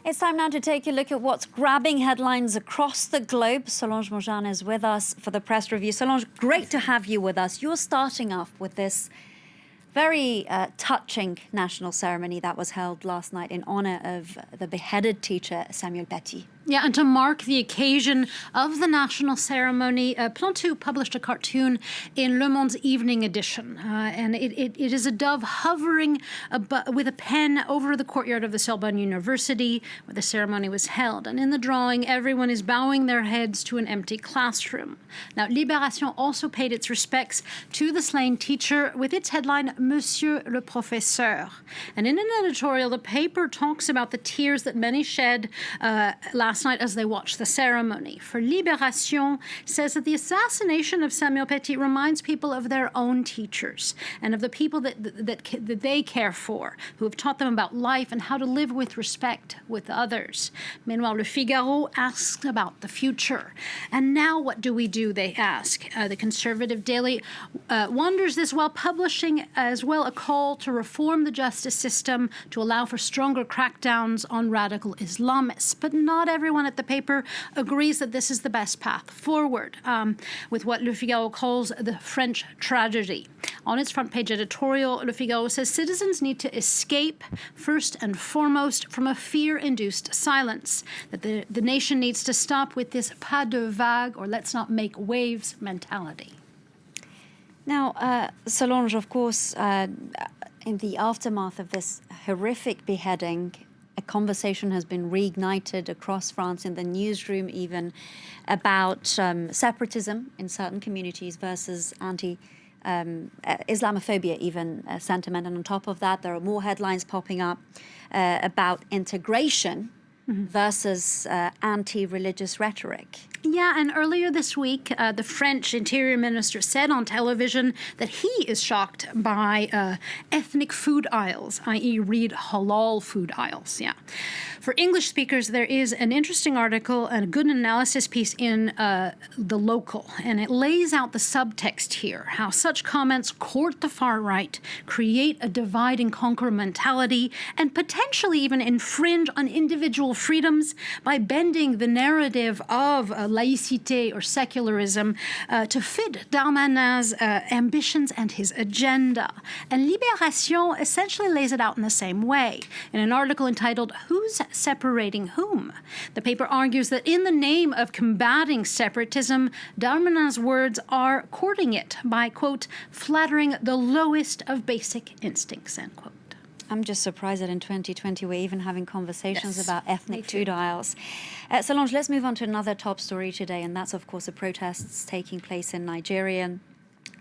It's time now to take a look at what's grabbing headlines across the globe. Solange Morjane is with us for the press review. Solange, great to have you with us. You're starting off with this very touching national ceremony that was held last night in honor of the beheaded teacher, Samuel Paty. Yeah, and to mark the occasion of the national ceremony, Plantu published a cartoon in Le Monde's evening edition. And it is a dove hovering with a pen over the courtyard of the Sorbonne University, where the ceremony was held. And in the drawing, everyone is bowing their heads to an empty classroom. Now, Libération also paid its respects to the slain teacher with its headline, Monsieur le Professeur. And in an editorial, the paper talks about the tears that many shed last night as they watched the ceremony. For Libération, says that the assassination of Samuel Paty reminds people of their own teachers and of the people that they care for, who have taught them about life and how to live with respect with others. Meanwhile, Le Figaro asks about the future. And now what do we do, they ask. The conservative daily wonders this while publishing as well a call to reform the justice system to allow for stronger crackdowns on radical Islamists. But not everyone at the paper agrees that this is the best path forward, with what Le Figaro calls the French tragedy. On its front page editorial, Le Figaro says citizens need to escape, first and foremost, from a fear-induced silence, that the nation needs to stop with this pas de vague, or let's not make waves mentality. Now, Solange, of course, in the aftermath of this horrific beheading, a conversation has been reignited across France, in the newsroom even, about separatism in certain communities versus Islamophobia even sentiment. And on top of that, there are more headlines popping up about integration versus anti-religious rhetoric. Yeah, and earlier this week, the French Interior Minister said on television that he is shocked by ethnic food aisles, i.e. read halal food aisles, yeah. For English speakers, there is an interesting article and a good analysis piece in The Local, and it lays out the subtext here, how such comments court the far right, create a divide and conquer mentality, and potentially even infringe on individual freedoms by bending the narrative of laïcité or secularism to fit Darmanin's ambitions and his agenda. And Libération essentially lays it out in the same way. In an article entitled, Who's Separating Whom? The paper argues that in the name of combating separatism, Darmanin's words are courting it by, quote, flattering the lowest of basic instincts, end quote. I'm just surprised that in 2020 we're even having conversations about ethnic food aisles. Solange, let's move on to another top story today, and that's, of course, the protests taking place in Nigeria.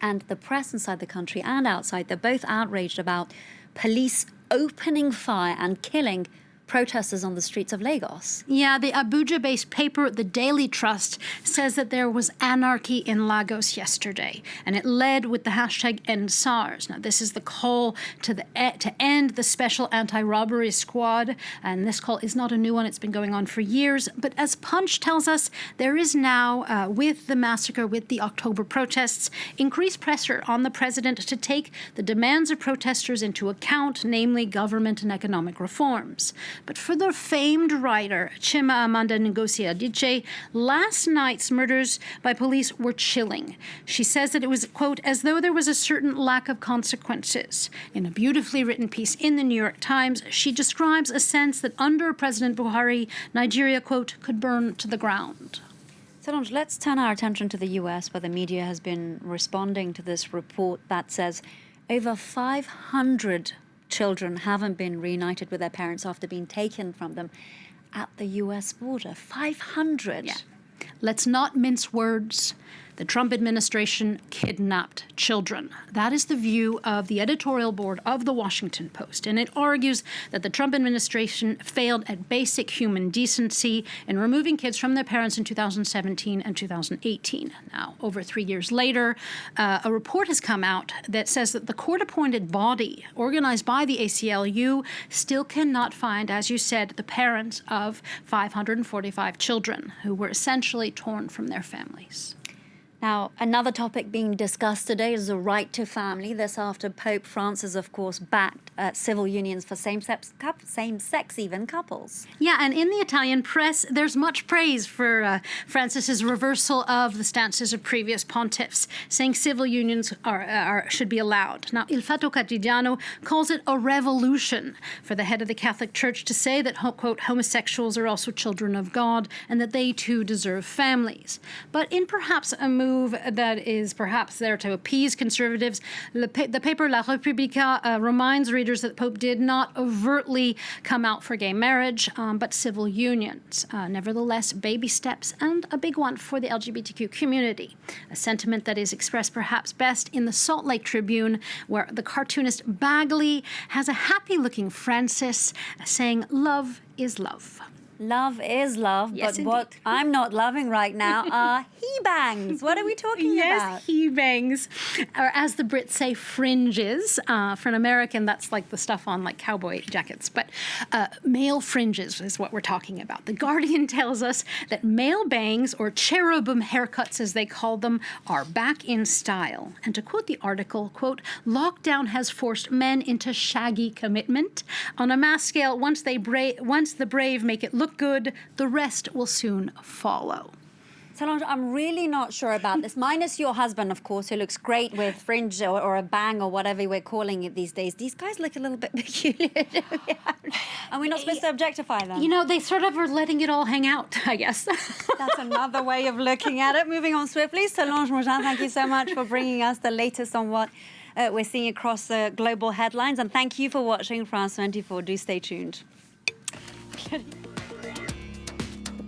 And the press inside the country and outside, they're both outraged about police opening fire and killing protesters on the streets of Lagos. Yeah, the Abuja-based paper, The Daily Trust, says that there was anarchy in Lagos yesterday, and it led with the hashtag #EndSARS. Now, this is the call to end the special anti-robbery squad, and this call is not a new one. It's been going on for years. But as Punch tells us, there is now, with the massacre, with the October protests, increased pressure on the president to take the demands of protesters into account, namely government and economic reforms. But for the famed writer Chima Amanda Ngozi Adichie, last night's murders by police were chilling. She says that it was, quote, as though there was a certain lack of consequences. In a beautifully written piece in the New York Times, she describes a sense that under President Buhari, Nigeria, quote, could burn to the ground. Solange, let's turn our attention to the US, where the media has been responding to this report that says over 500 children haven't been reunited with their parents after being taken from them at the US border. 500. Yeah. Let's not mince words. The Trump administration kidnapped children. That is the view of the editorial board of the Washington Post. And it argues that the Trump administration failed at basic human decency in removing kids from their parents in 2017 and 2018. Now, over 3 years later, a report has come out that says that the court-appointed body organized by the ACLU still cannot find, as you said, the parents of 545 children who were essentially torn from their families. Now, another topic being discussed today is the right to family. This after Pope Francis, of course, backed civil unions for same-sex even couples. Yeah, and in the Italian press, there's much praise for Francis's reversal of the stances of previous pontiffs, saying civil unions should be allowed. Now, Il Fatto Quotidiano calls it a revolution for the head of the Catholic Church to say that, quote, homosexuals are also children of God and that they too deserve families. But in perhaps a move that is perhaps there to appease conservatives, the paper La Repubblica reminds readers that the Pope did not overtly come out for gay marriage, but civil unions. Nevertheless, baby steps and a big one for the LGBTQ community, a sentiment that is expressed perhaps best in the Salt Lake Tribune, where the cartoonist Bagley has a happy-looking Francis saying, "Love is love." Love is love, Yes, but what indeed. I'm not loving right now are he-bangs. What are we talking about? Yes, he-bangs, or as the Brits say, fringes. For an American, that's like the stuff on like cowboy jackets. But male fringes is what we're talking about. The Guardian tells us that male bangs, or cherubim haircuts as they call them, are back in style. And to quote the article, quote, lockdown has forced men into shaggy commitment. On a mass scale, once the brave make it look good, the rest will soon follow. Solange, I'm really not sure about this. Minus your husband, of course, who looks great with fringe or a bang or whatever we're calling it these days. These guys look a little bit peculiar. And we're not supposed to objectify them. You know, they sort of are letting it all hang out, I guess. That's another way of looking at it. Moving on swiftly, Solange Mougin, thank you so much for bringing us the latest on what we're seeing across the global headlines. And thank you for watching France 24. Do stay tuned.